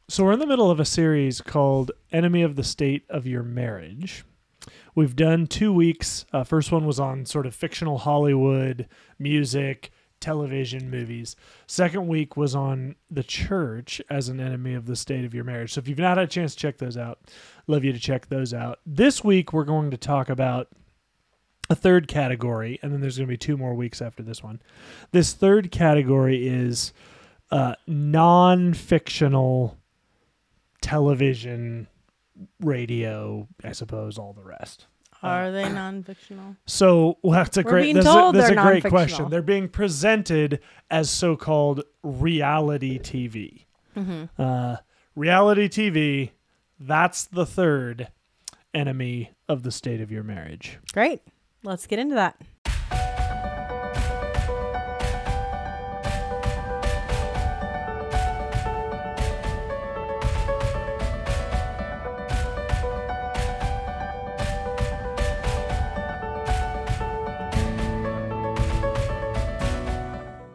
So we're in the middle of a series called Enemy of the State of Your Marriage. We've done 2 weeks. First one was on sort of fictional Hollywood, music, television, movies. Second week was on the church as an enemy of the state of your marriage. So if you've not had a chance to check those out, love you to check those out. This week, we're going to talk about a third category, and then there's going to be 2 more weeks after this one. This third category is non-fictional television, radio, I suppose, all the rest. Are they non-fictional? So that's a great non-fictional. question. They're being presented as so-called reality TV. Mm-hmm. Reality TV, that's the third enemy of the state of your marriage. Great. Let's get into that.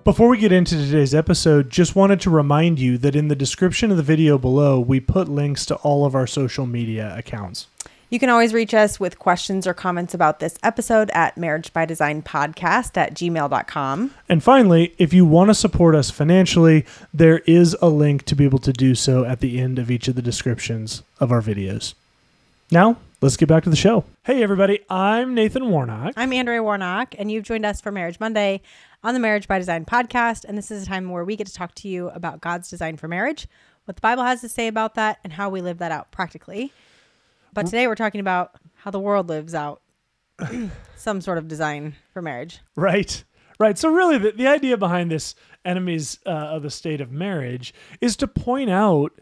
Before we get into today's episode, just wanted to remind you that in the description of the video below, we put links to all of our social media accounts. You can always reach us with questions or comments about this episode at marriagebydesignpodcast@gmail.com. And finally, if you want to support us financially, there is a link to be able to do so at the end of each of the descriptions of our videos. Now, let's get back to the show. Hey, everybody. I'm Nathan Warnock. I'm Andrea Warnock, and you've joined us for Marriage Monday on the Marriage by Design podcast. And this is a time where we get to talk to you about God's design for marriage, what the Bible has to say about that, and how we live that out practically. But today we're talking about how the world lives out some sort of design for marriage. Right. So really the idea behind this enemies of the state of marriage is to point out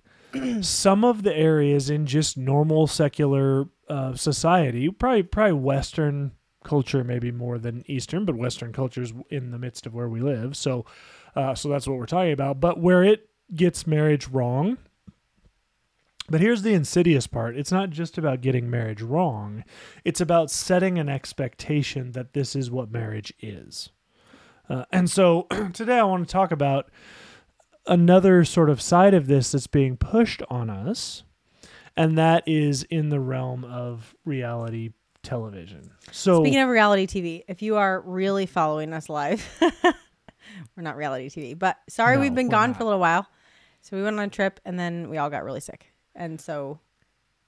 some of the areas in just normal secular society, probably Western culture, maybe more than Eastern, but Western culture is in the midst of where we live. So that's what we're talking about. But where it gets marriage wrong. But here's the insidious part. It's not just about getting marriage wrong. It's about setting an expectation that this is what marriage is. And so today I want to talk about another sort of side of this that's being pushed on us, and that is in the realm of reality television. So speaking of reality TV, if you are really following us live, we're not reality TV, but sorry, we've been gone for a little while. So we went on a trip and then we all got really sick. And so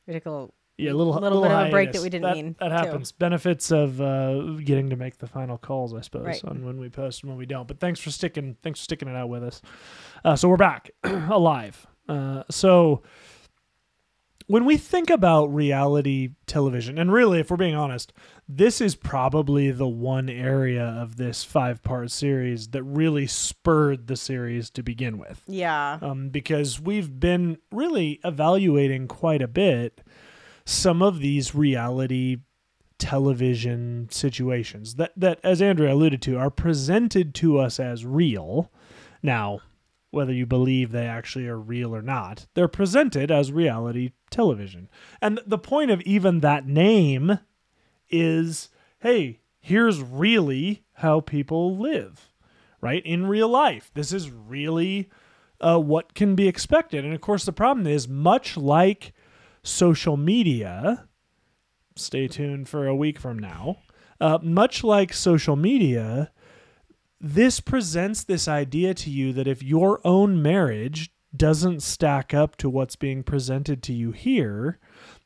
we took a little bit of a break that we didn't mean. That happens. Benefits of getting to make the final calls, I suppose, right, on when we post and when we don't. But thanks for sticking it out with us. So we're back alive. So when we think about reality television, and really, if we're being honest, this is probably the one area of this 5-part series that really spurred the series to begin with. Yeah. Because we've been really evaluating quite a bit some of these reality television situations that, as Andrea alluded to, are presented to us as real. Now, whether you believe they actually are real or not, they're presented as reality television. And the point of even that name is, hey, here's really how people live, right? In real life. This is really what can be expected. And of course, the problem is, much like social media, stay tuned for a week from now, much like social media, this presents this idea to you that if your own marriage doesn't stack up to what's being presented to you here,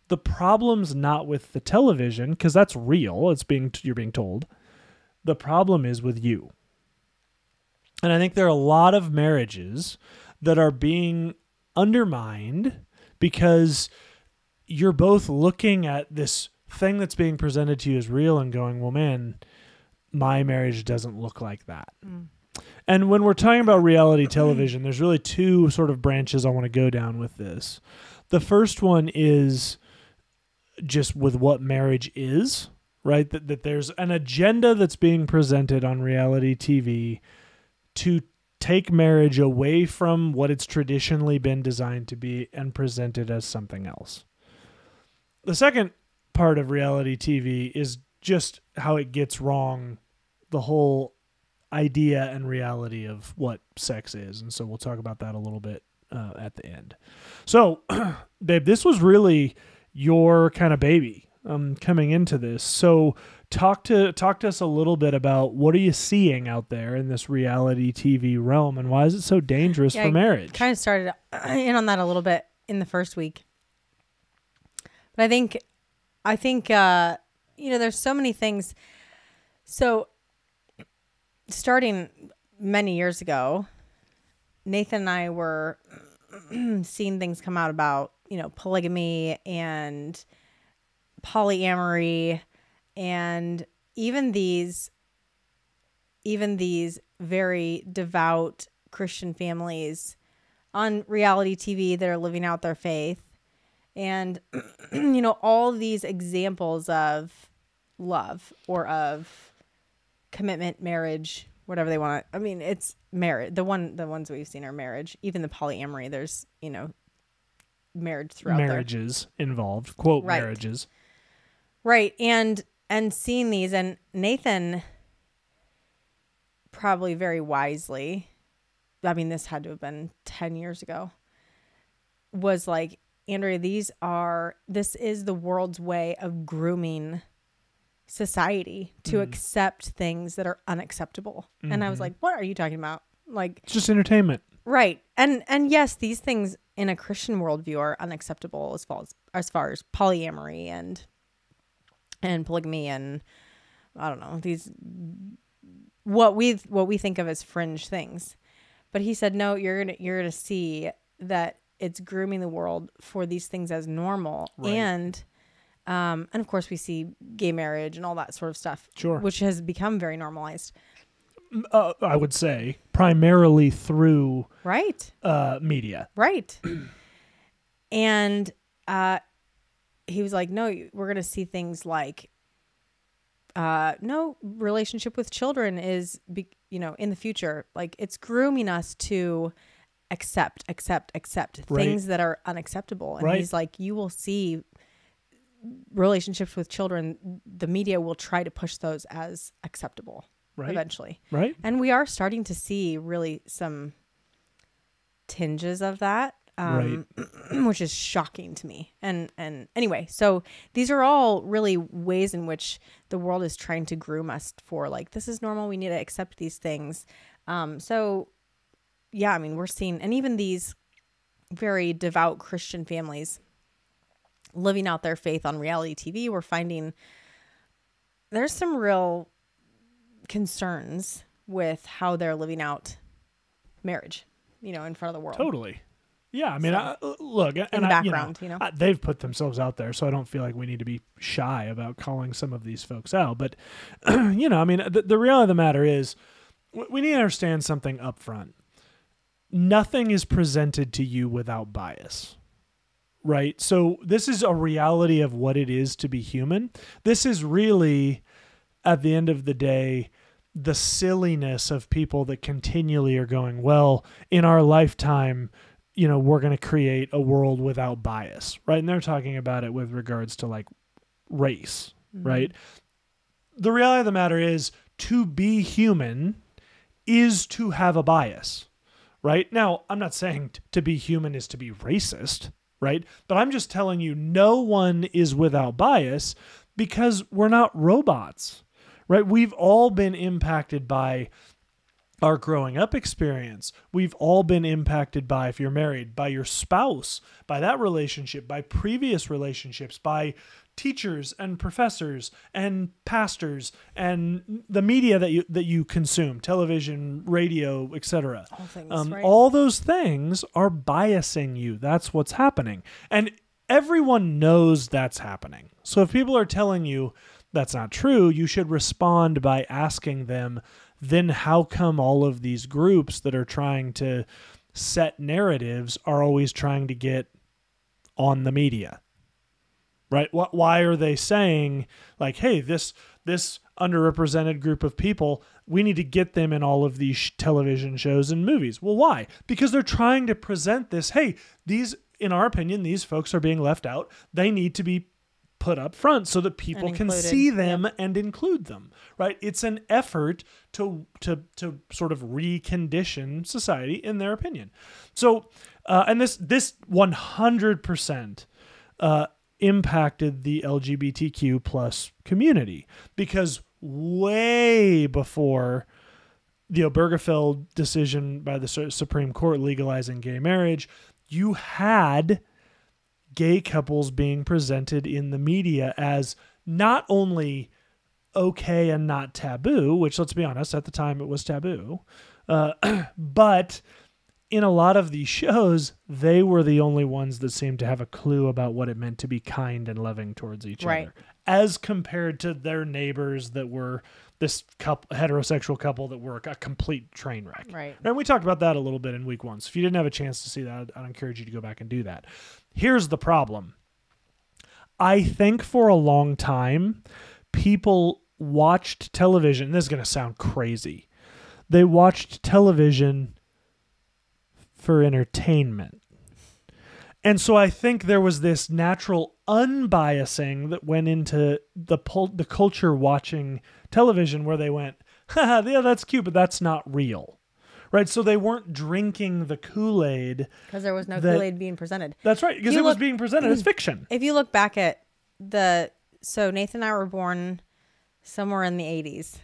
the problem's not with the television, because that's real. You're being told. The problem is with you. And I think there are a lot of marriages that are being undermined because you're both looking at this thing that's being presented to you as real and going, well, man, my marriage doesn't look like that. Mm. And when we're talking about reality television, there's really 2 sort of branches I want to go down with this. The first one is just with what marriage is, right? That there's an agenda that's being presented on reality TV to take marriage away from what it's traditionally been designed to be and present it as something else. The second part of reality TV is just how it gets wrong the whole idea and reality of what sex is. And so we'll talk about that a little bit at the end. So, babe, this was really your kind of baby coming into this. So talk to us a little bit about what are you seeing out there in this reality TV realm, and why is it so dangerous for marriage? I kind of started in on that a little bit in the first week. But I think there's so many things. So starting many years ago, Nathan and I were seeing things come out about, polygamy and polyamory, and even these very devout Christian families on reality TV that are living out their faith. And, all these examples of love or of commitment, marriage, whatever they want. I mean, it's marriage. The ones we've seen are marriage. Even the polyamory, there's, marriage throughout marriages involved, quote, right. Marriages. Right. And seeing these, and Nathan probably very wisely, I mean, this had to have been 10 years ago, was like, Andrea, this is the world's way of grooming society to accept things that are unacceptable. Mm-hmm. And I was like, what are you talking about? Like, it's just entertainment. Right. And yes, these things in a Christian worldview are unacceptable as far as polyamory and polygamy and I don't know, these what we think of as fringe things. But he said, no, you're gonna see that it's grooming the world for these things as normal. Right. And of course we see gay marriage and all that sort of stuff, sure, which has become very normalized. I would say primarily through right media. Right. And he was like, no, we're going to see things like, no, relationship with children is, in the future, like it's grooming us to accept right. things that are unacceptable. And right. he's like, you will see relationships with children, the media will try to push those as acceptable right. eventually. Right. And we are starting to see really some tinges of that. Right. Which is shocking to me. And anyway, so these are all really ways in which the world is trying to groom us for like, this is normal. We need to accept these things. So yeah, I mean, we're seeing, and even these very devout Christian families living out their faith on reality TV, we're finding there's some real concerns with how they're living out marriage, in front of the world. Totally. Yeah, I mean, look, in the background, they've put themselves out there, so I don't feel like we need to be shy about calling some of these folks out. But, I mean, the reality of the matter is we need to understand something up front. Nothing is presented to you without bias, right? So this is a reality of what it is to be human. This is really, at the end of the day, the silliness of people that continually are going, well, in our lifetime, we're going to create a world without bias, right? And they're talking about it with regards to like race, mm-hmm. right? The reality of the matter is to be human is to have a bias, right? Now, I'm not saying to be human is to be racist, right? But I'm just telling you no one is without bias because we're not robots, right? We've all been impacted by our growing up experience. We've all been impacted by, if you're married, by your spouse, by that relationship, by previous relationships, by teachers and professors and pastors and the media that you consume, television, radio, etc. All things, right? All those things are biasing you. That's what's happening. And everyone knows that's happening. So if people are telling you that's not true, you should respond by asking them, then how come all of these groups that are trying to set narratives are always trying to get on the media, right? Why are they saying like, hey, this underrepresented group of people, we need to get them in all of these television shows and movies? Well, why? Because they're trying to present this, hey, in our opinion, these folks are being left out. They need to be put up front so that people can see them yep. and include them, right? It's an effort to sort of recondition society, in their opinion. So And this 100% impacted the LGBTQ plus community, because way before the Obergefell decision by the Supreme Court legalizing gay marriage, you had gay couples being presented in the media as not only okay and not taboo, which, let's be honest, at the time it was taboo, but in a lot of these shows, they were the only ones that seemed to have a clue about what it meant to be kind and loving towards each other, as compared to their neighbors that were this heterosexual couple that were a complete train wreck. Right. And we talked about that a little bit in week 1. So if you didn't have a chance to see that, I'd encourage you to go back and do that. Here's the problem. I think for a long time, people watched television. This is going to sound crazy. They watched television for entertainment. And so I think there was this natural unbiasing that went into the culture watching television, where they went, haha, yeah, that's cute, but that's not real. Right? So they weren't drinking the Kool-Aid. Because there was no Kool-Aid being presented. That's right, because it was being presented as fiction. If you look back at so Nathan and I were born somewhere in the 80s.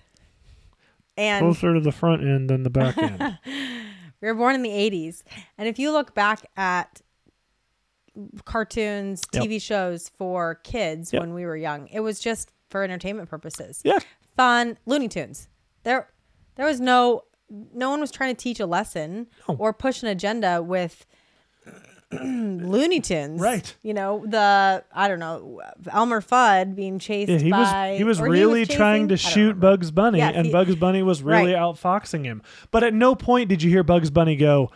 And closer to the front end than the back end. We were born in the 80s. And if you look back at cartoons, TV shows for kids when we were young, it was just for entertainment purposes. Yeah. Fun. Looney Tunes. There was no one was trying to teach a lesson or push an agenda with Looney Tunes. Right. You know, Elmer Fudd being chased by... He was really trying to shoot Bugs Bunny, and Bugs Bunny was really outfoxing him. But at no point did you hear Bugs Bunny go,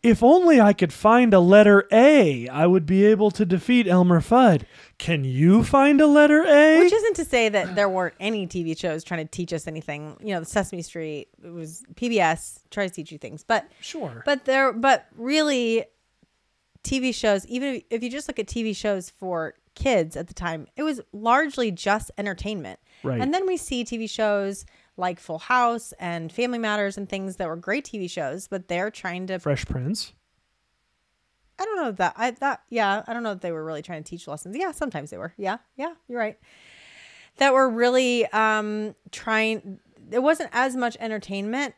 if only I could find a letter A, I would be able to defeat Elmer Fudd. Can you find a letter A? Which isn't to say that there weren't any TV shows trying to teach us anything. You know, the Sesame Street, it was PBS, tries to teach you things. But sure. But really, TV shows, even if you just look at TV shows for kids at the time, it was largely just entertainment. Right. And then we see TV shows like Full House and Family Matters and things that were great TV shows, but they're trying to... Fresh Prince. I don't know that. I don't know if they were really trying to teach lessons. Yeah, sometimes they were. Yeah, you're right. That were really trying... It wasn't as much entertainment,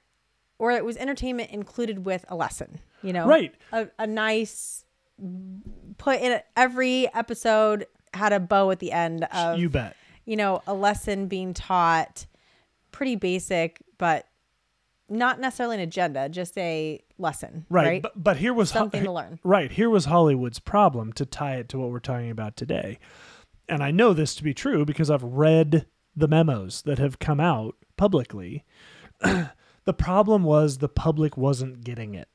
or it was entertainment included with a lesson, you know? Right. A nice... Put in every episode had a bow at the end of... You bet. You know, a lesson being taught... Pretty basic, but not necessarily an agenda, just a lesson. Right. But here was something to learn. Right. Here was Hollywood's problem, to tie it to what we're talking about today. And I know this to be true because I've read the memos that have come out publicly. The problem was the public wasn't getting it.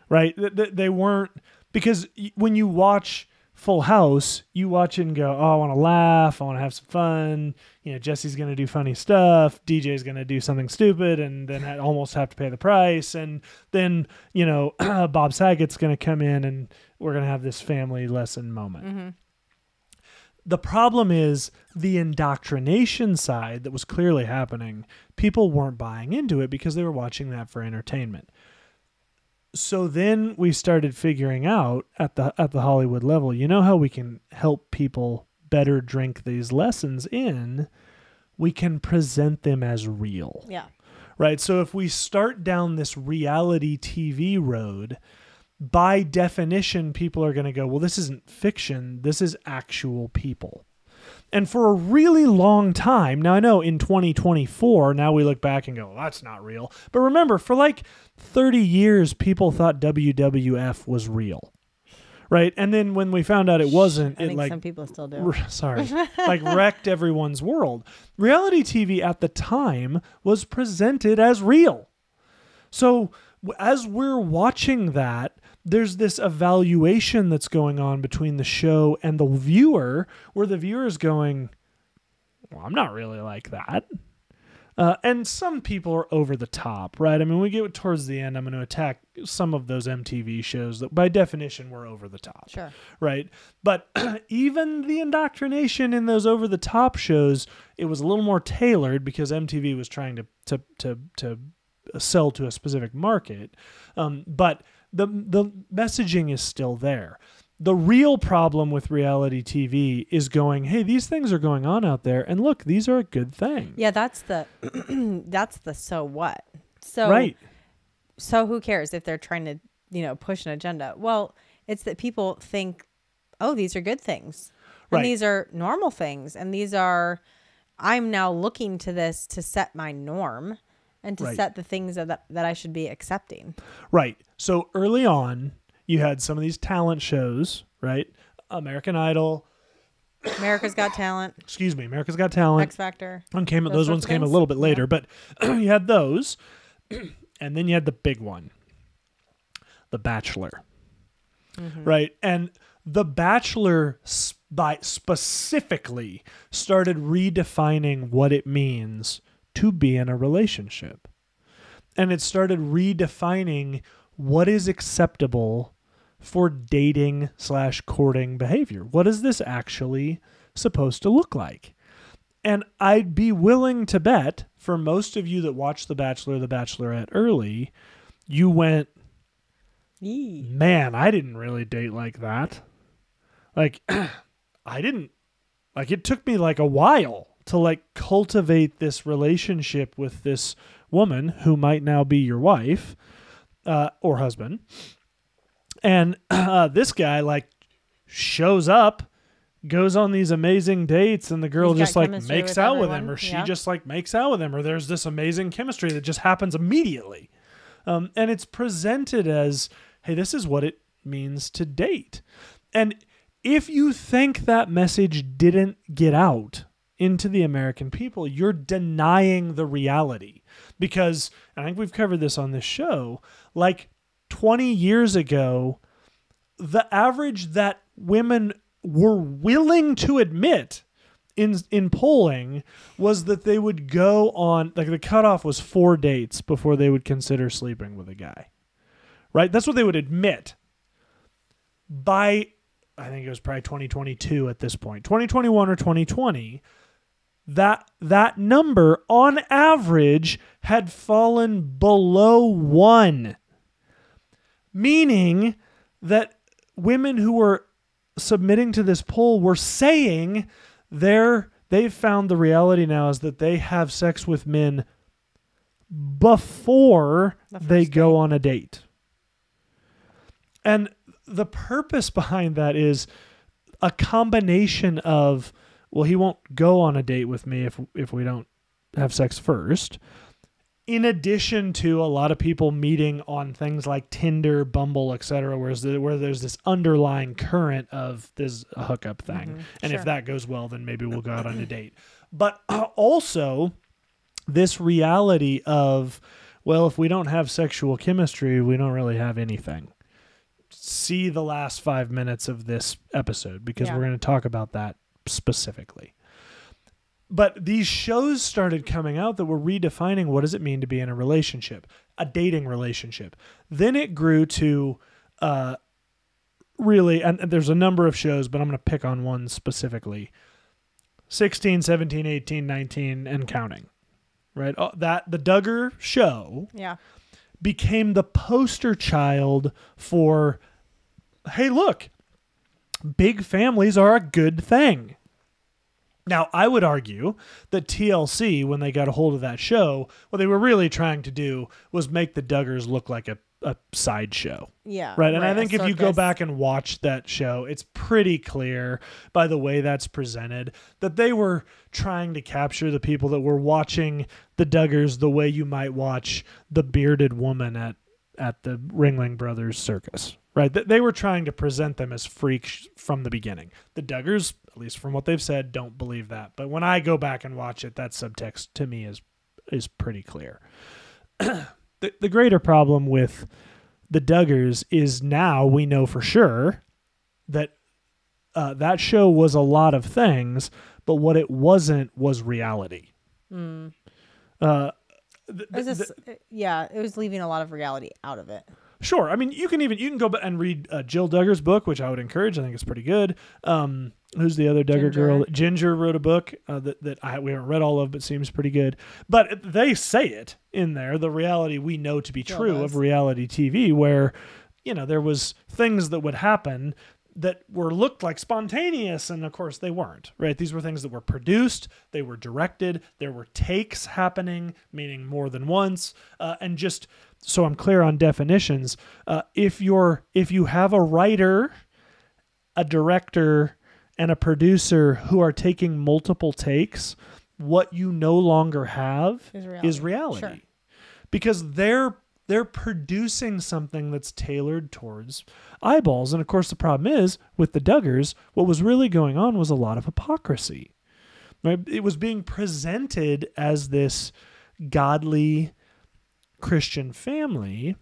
Right. They weren't, because when you watch Full House, you watch it and go, oh, I want to laugh, I want to have some fun. You know, Jesse's going to do funny stuff, DJ's going to do something stupid, and then I almost have to pay the price. And then, you know, Bob Saget's going to come in and we're going to have this family lesson moment. Mm-hmm. The problem is the indoctrination side that was clearly happening. People weren't buying into it because they were watching that for entertainment. So then we started figuring out at the Hollywood level, you know how we can help people better drink these lessons in? We can present them as real. Yeah. Right? So if we start down this reality TV road, by definition, people are going to go, well, this isn't fiction. This is actual people. And for a really long time, now I know in 2024, now we look back and go, well, that's not real. But remember, for like 30 years, people thought WWF was real. Right? And then when we found out it wasn't, I think like, some people still do. Sorry. Like wrecked everyone's world. Reality TV at the time was presented as real. So as we're watching that, there's this evaluation that's going on between the show and the viewer, where the viewer's going, well, I'm not really like that. And some people are over the top, right? I mean, we get towards the end, I'm going to attack some of those MTV shows that by definition were over the top. Sure. Right? But even the indoctrination in those over the top shows, it was a little more tailored because MTV was trying to sell to a specific market. But the messaging is still there. The real problem with reality TV is going, hey, these things are going on out there, and look, these are a good thing. Yeah, that's the that's the so what. So Right. So who cares if they're trying to, push an agenda? Well, it's that people think, oh, these are good things. And Right. these are normal things. And these are, I'm now looking to this to set my norm and to Right. set the things that I should be accepting. Right. So early on, you had some of these talent shows, right? American Idol. America's Got Talent. America's Got Talent. X Factor. Those ones came a little bit later, but you had those. And then you had the big one, The Bachelor. Mm-hmm. Right? And The Bachelor specifically started redefining what it means to be in a relationship. And it started redefining what is acceptable for dating/courting behavior. What is this actually supposed to look like? And I'd be willing to bet for most of you that watched The Bachelor, The Bachelorette early, you went, man, I didn't really date like that. Like, it took me like a while to like cultivate this relationship with this woman who might now be your wife or husband. And this guy like shows up, goes on these amazing dates, and the girl just like makes out with him, or she just like makes out with him, or there's this amazing chemistry that just happens immediately. And it's presented as, hey, this is what it means to date. And if you think that message didn't get out into the American people, you're denying the reality. Because, and I think we've covered this on this show, like 20 years ago, the average that women were willing to admit in polling was that they would go on, like the cutoff was 4 dates before they would consider sleeping with a guy. Right? That's what they would admit. By, I think it was probably 2022 at this point, 2021 or 2020, that number on average had fallen below 1. Meaning that women who were submitting to this poll were saying they've found the reality now is that they have sex with men before they go on a date. And the purpose behind that is a combination of, well, he won't go on a date with me if we don't have sex first. In addition to a lot of people meeting on things like Tinder, Bumble, etc., where there's this underlying current of this hookup thing. Mm-hmm, and if that goes well, then maybe we'll go out on a date. But also this reality of, well, if we don't have sexual chemistry, we don't really have anything. See the last 5 minutes of this episode, because we're going to talk about that specifically. But these shows started coming out that were redefining what does it mean to be in a relationship, a dating relationship. Then it grew to really, and there's a number of shows, but I'm going to pick on one specifically. 16, 17, 18, 19, and counting. Right? That the Duggar show became the poster child for, hey, look, big families are a good thing. Now, I would argue that TLC, when they got a hold of that show, what they were really trying to do was make the Duggars look like a sideshow. Yeah. Right. And I think if you go back and watch that show, it's pretty clear by the way that's presented that they were trying to capture the people that were watching the Duggars the way you might watch the bearded woman at the Ringling Brothers circus. Right. They were trying to present them as freaks from the beginning. The Duggars, at least from what they've said, don't believe that. But when I go back and watch it, that subtext to me is pretty clear. The greater problem with the Duggars is now we know for sure that that show was a lot of things, but what it wasn't was reality. It was leaving a lot of reality out of it. Sure. I mean, you can go back and read Jill Duggar's book, which I would encourage. I think it's pretty good. Who's the other Duggar girl? Ginger wrote a book that we haven't read all of, but seems pretty good. But they say it in there, the reality we know to be true of reality TV, where there was things that would happen that looked like spontaneous, and of course they weren't, right? These were things that were produced, they were directed, there were takes happening, meaning more than once, and just so I'm clear on definitions, if you have a writer, a director, and a producer who are taking multiple takes, what you no longer have is reality. Sure. Because they're producing something that's tailored towards eyeballs. And of course, the problem is with the Duggars, what was really going on was a lot of hypocrisy. Right? It was being presented as this godly Christian family,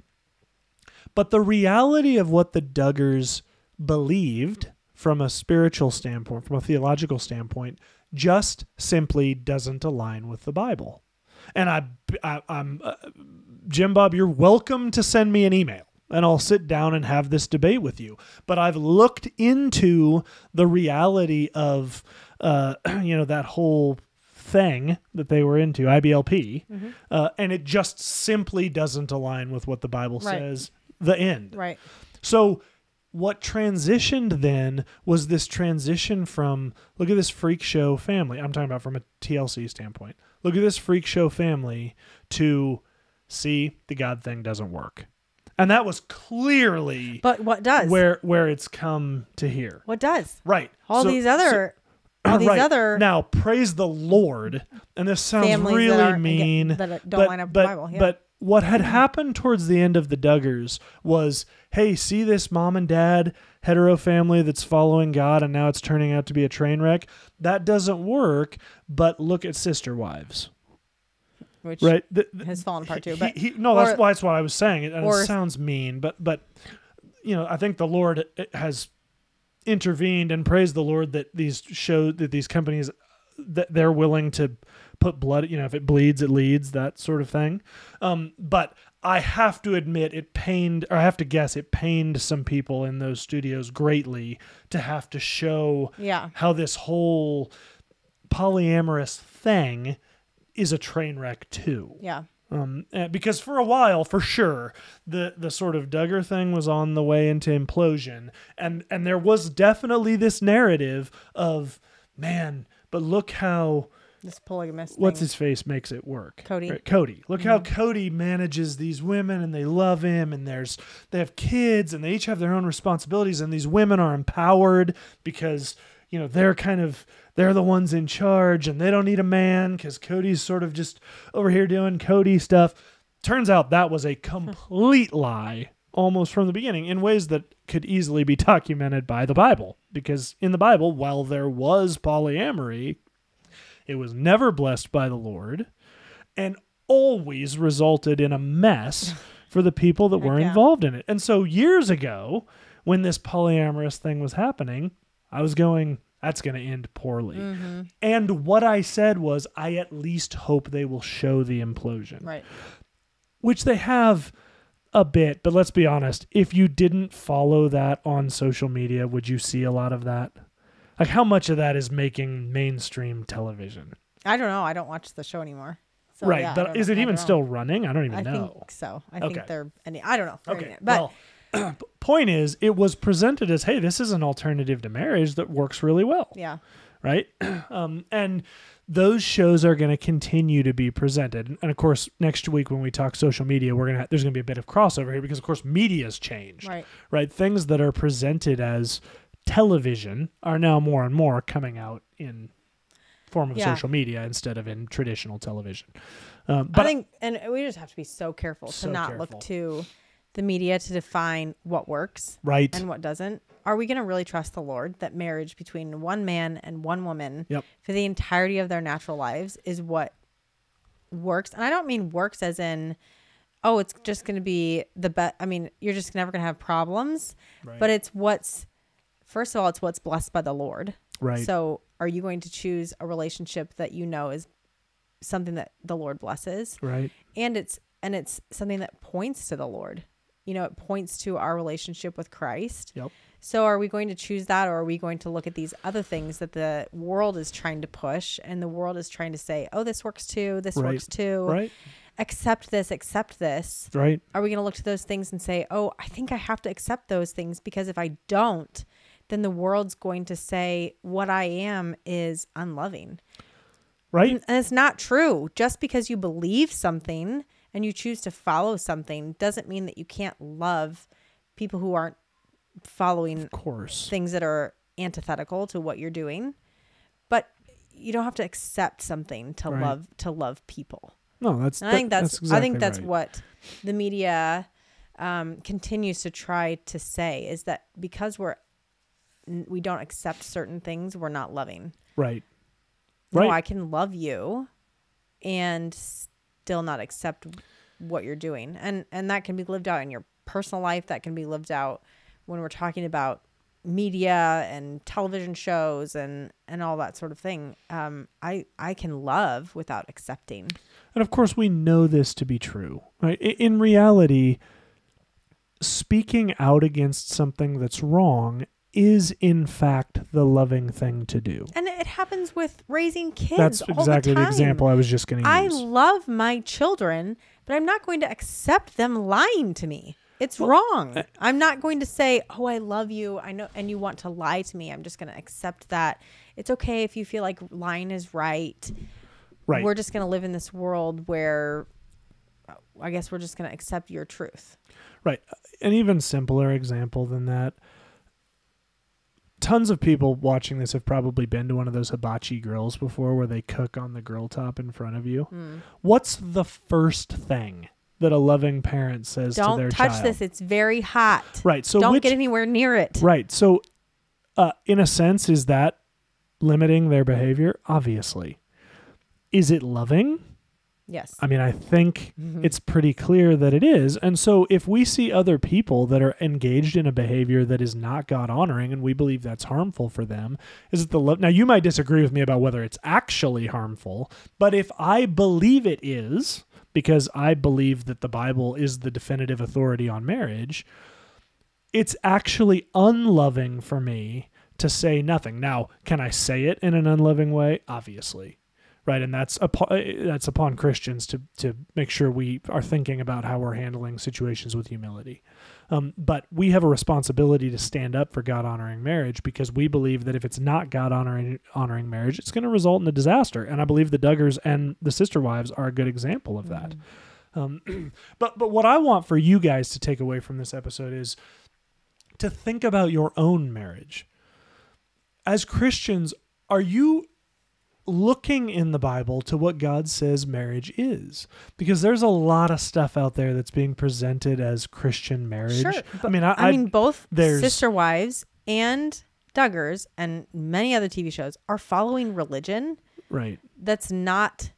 but the reality of what the Duggars believed from a spiritual standpoint, from a theological standpoint, just simply doesn't align with the Bible. And I'm Jim Bob, you're welcome to send me an email and I'll sit down and have this debate with you. But I've looked into the reality of, that whole thing that they were into, IBLP, and it just simply doesn't align with what the Bible says, the end. Right. So what transitioned then was this transition from, look at this freak show family. I'm talking about from a TLC standpoint. Look at this freak show family to see the God thing doesn't work. And that was clearly But what does? Where it's come to here. What does? Right. All these other now praise the Lord. And this sounds families really mean, that don't line up with the Bible. Yeah. But what had happened towards the end of the Duggars was, hey, see this mom and dad hetero family that's following God and now it's turning out to be a train wreck? That doesn't work, but look at Sister Wives. Which right? has fallen apart too. But that's what I was saying. It sounds mean, but I think the Lord has intervened, and praise the Lord that these companies, that they're willing to put blood, if it bleeds, it leads, that sort of thing. But I have to admit it pained some people in those studios greatly to have to show how this whole polyamorous thing is a train wreck too. Yeah. Because for a while, for sure, the sort of Duggar thing was on the way into implosion, and there was definitely this narrative of, man, but look how this polygamous what's thing. his face makes it work. Cody. Right? Cody. Look how Cody manages these women, and they love him, and they have kids, and they each have their own responsibilities, and these women are empowered because they're the ones in charge, and they don't need a man because Cody's sort of just over here doing Cody stuff. Turns out that was a complete lie almost from the beginning in ways that could easily be documented by the Bible. Because in the Bible, while there was polyamory, it was never blessed by the Lord and always resulted in a mess for the people that were involved in it. And so years ago, when this polyamorous thing was happening, I was going, that's going to end poorly. Mm-hmm. And what I said was, I at least hope they will show the implosion. Right. Which they have a bit, but let's be honest. If you didn't follow that on social media, would you see a lot of that? Like, how much of that is making mainstream television? I don't know. I don't watch the show anymore. So, right. yeah, but is it even still running? I don't even know. I think so. I think I don't know. Okay. But point is, it was presented as, hey, this is an alternative to marriage that works really well. Yeah. Right? And those shows are going to continue to be presented. And of course, next week when we talk social media, there's going to be a bit of crossover here because, of course, media's changed. Right? Things that are presented as television are now more and more coming out in form of social media instead of in traditional television. But I think, and we just have to be so careful to not look to the media to define what works and what doesn't. Are we going to really trust the Lord that marriage between one man and one woman for the entirety of their natural lives is what works? And I don't mean works as in, oh, it's just going to be the best. I mean, you're just never going to have problems, but it's first of all, it's what's blessed by the Lord. Right. So are you going to choose a relationship that you know is something that the Lord blesses? Right. And it's something that points to the Lord. It points to our relationship with Christ. Yep. So are we going to choose that, or are we going to look at these other things that the world is trying to push, and the world is trying to say, oh, this works too, this works too. Right. accept this, Right. are we going to look to those things and say, oh, I think I have to accept those things, because if I don't, then the world's going to say what I am is unloving. Right. And it's not true. Just because you believe something and you choose to follow something doesn't mean that you can't love people who aren't following Of course. things that are antithetical to what you're doing. But you don't have to accept something to Right. love people. No, And I think that's exactly right. what the media continues to try to say, is that because we don't accept certain things, we're not loving. Right. No, Right. I can love you and still not accept what you're doing. And that can be lived out in your personal life. That can be lived out when we're talking about media and television shows and all that sort of thing. I can love without accepting. And of course, we know this to be true, right? In reality, speaking out against something that's wrong is, in fact, the loving thing to do. And it happens with raising kids. That's all exactly the the time. example I was just going to I use. love my children, but I'm not going to accept them lying to me. It's wrong. I'm not going to say, oh, I love you. I know. And you want to lie to me. I'm just going to accept that. It's okay if you feel like lying is right. Right. We're just going to live in this world where I guess we're just going to accept your truth. Right. An even simpler example than that. Tons of people watching this have probably been to one of those hibachi grills before where they cook on the grill top in front of you. What's the first thing that a loving parent says to their child? Don't touch this. It's very hot. Right. So don't get anywhere near it. Right. So in a sense, is that limiting their behavior? Obviously. Is it loving? Yes. I mean, I think it's pretty clear that it is. And so if we see other people that are engaged in a behavior that is not God honoring and we believe that's harmful for them, is it the love? Now, you might disagree with me about whether it's actually harmful, but if I believe it is, because I believe that the Bible is the definitive authority on marriage, it's actually unloving for me to say nothing. Now, can I say it in an unloving way? Obviously. Right, and that's upon Christians to make sure we are thinking about how we're handling situations with humility. But we have a responsibility to stand up for God-honoring marriage because we believe that if it's not God-honoring marriage, it's going to result in a disaster. And I believe the Duggars and the Sister Wives are a good example of that. But what I want for you guys to take away from this episode is to think about your own marriage. As Christians, are you looking in the Bible to what God says marriage is? Because there's a lot of stuff out there that's being presented as Christian marriage. Sure. I mean, both Sister Wives and Duggars and many other TV shows are following religion. Right. That's not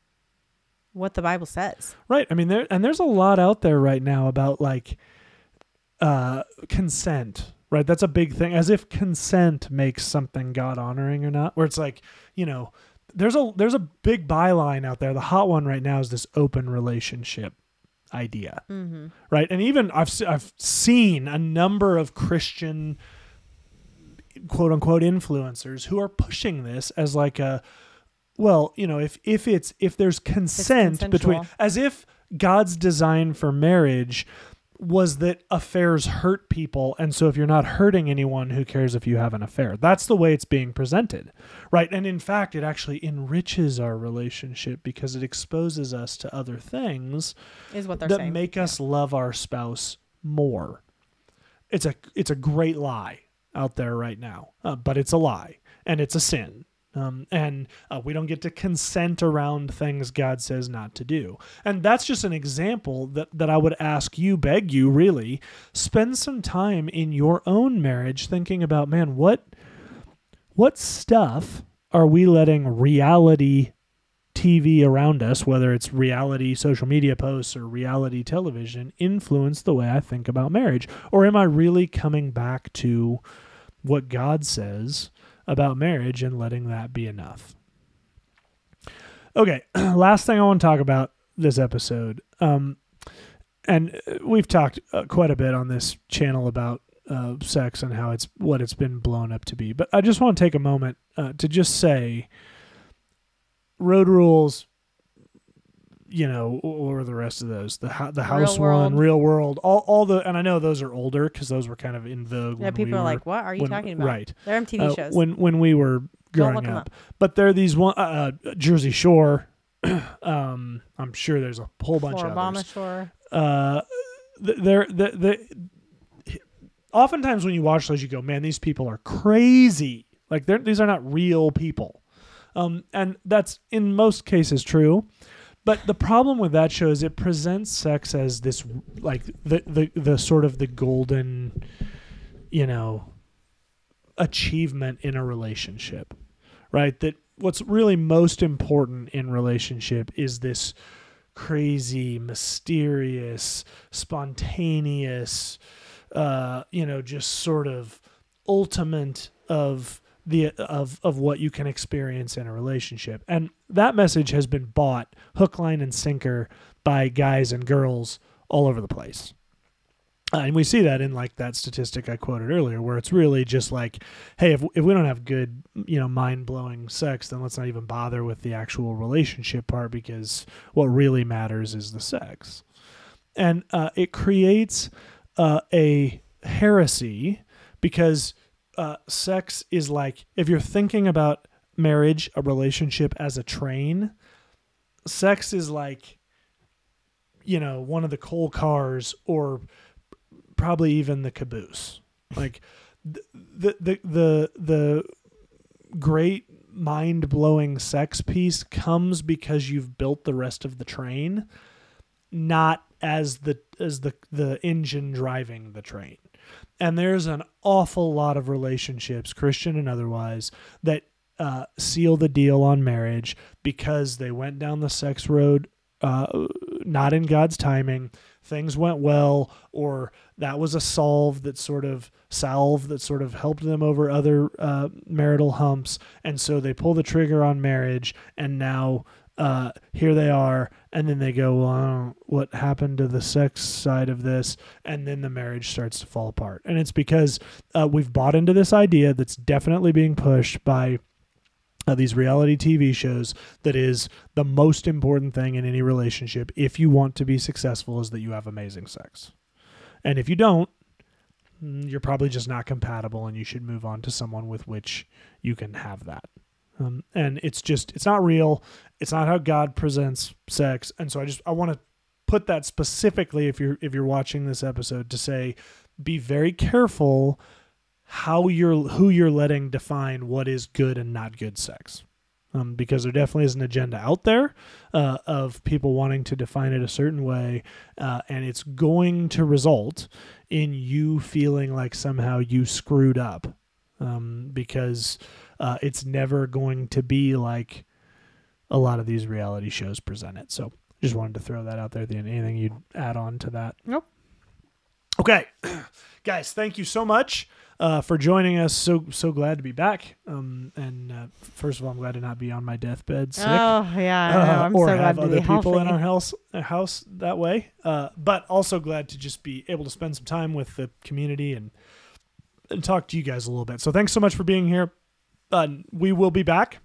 what the Bible says. Right. I mean, there's a lot out there right now about like consent. Right. That's a big thing. As if consent makes something God honoring or not. Where it's like, there's a big byline out there. The hot one right now is this open relationship idea, right? And even I've seen a number of Christian quote unquote influencers who are pushing this as like if there's consent between, as if God's design for marriage was that affairs hurt people, and so if you're not hurting anyone, who cares if you have an affair? That's the way it's being presented, right? And in fact, it actually enriches our relationship because it exposes us to other things is what they're that saying. Make us love our spouse more. It's a great lie out there right now, but it's a lie and it's a sin. And we don't get to consent around things God says not to do. And that's just an example that I would beg you, really, spend some time in your own marriage thinking about, man, what stuff are we letting reality TV around us, whether it's reality social media posts or reality television, influence the way I think about marriage? Or am I really coming back to what God says about marriage and letting that be enough? Okay, last thing I want to talk about this episode, and we've talked quite a bit on this channel about sex and how it's been blown up to be, but I just want to take a moment to just say, road rules, what were the rest of those? The house Real one, World. Real World, all the, and I know those are older because those were kind of in vogue. Yeah, when people we are were, like, "What are you talking about?" Right. They're MTV shows. When we were Don't look growing 'em up. But there are these one, Jersey Shore. I'm sure there's a whole bunch of others. Shore. Oftentimes when you watch those, you go, man, these people are crazy. Like these are not real people. And that's in most cases true. But the problem with that show is it presents sex as this, like the sort of the golden, achievement in a relationship, right? That what's really most important in relationship is this crazy, mysterious, spontaneous, just sort of ultimate of what you can experience in a relationship. And that message has been bought hook, line, and sinker by guys and girls all over the place. And we see that in like that statistic I quoted earlier, where it's really just like, hey, if we don't have good, mind-blowing sex, then let's not even bother with the actual relationship part, because what really matters is the sex. And it creates a heresy, because sex is like, if you're thinking about marriage, a relationship as a train, sex is like, one of the coal cars, or probably even the caboose. Like the great mind-blowing sex piece comes because you've built the rest of the train, not as the engine driving the train. And there's an awful lot of relationships, Christian and otherwise, that seal the deal on marriage because they went down the sex road, not in God's timing. Things went well, or that was a salve that sort of helped them over other marital humps. And so they pull the trigger on marriage, and now here they are. And then they go, well, what happened to the sex side of this? And then the marriage starts to fall apart. And it's because we've bought into this idea that's definitely being pushed by these reality TV shows, that is the most important thing in any relationship, if you want to be successful, is that you have amazing sex. And if you don't, you're probably just not compatible, and you should move on to someone with which you can have that. And it's not real. It's not how God presents sex. And so I want to put that specifically, if you're watching this episode, to say, be very careful who you're letting define what is good and not good sex. Because there definitely is an agenda out there of people wanting to define it a certain way, and it's going to result in you feeling like somehow you screwed up, because it's never going to be like a lot of these reality shows present it. So just wanted to throw that out there. Anything you'd add on to that? Nope. Okay, guys, thank you so much for joining us. So glad to be back. And first of all, I'm glad to not be on my deathbed sick. Oh yeah, I know. I'm or so have glad to other be people healthy. in our house that way. But also glad to just be able to spend some time with the community and talk to you guys a little bit. So thanks so much for being here. We will be back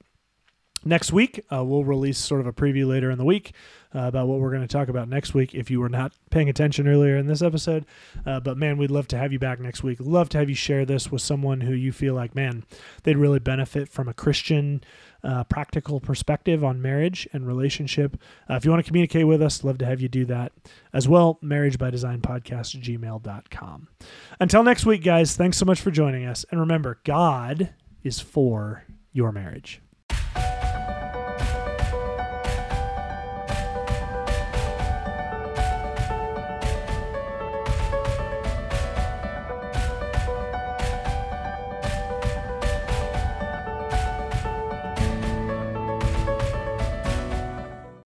next week. We'll release sort of a preview later in the week about what we're going to talk about next week, if you were not paying attention earlier in this episode. But man, we'd love to have you back next week. Love to have you share this with someone who you feel like, man, they'd really benefit from a Christian practical perspective on marriage and relationship. If you want to communicate with us, love to have you do that as well. marriagebydesignpodcast@gmail.com. Until next week, guys, thanks so much for joining us. And remember, God is for your marriage.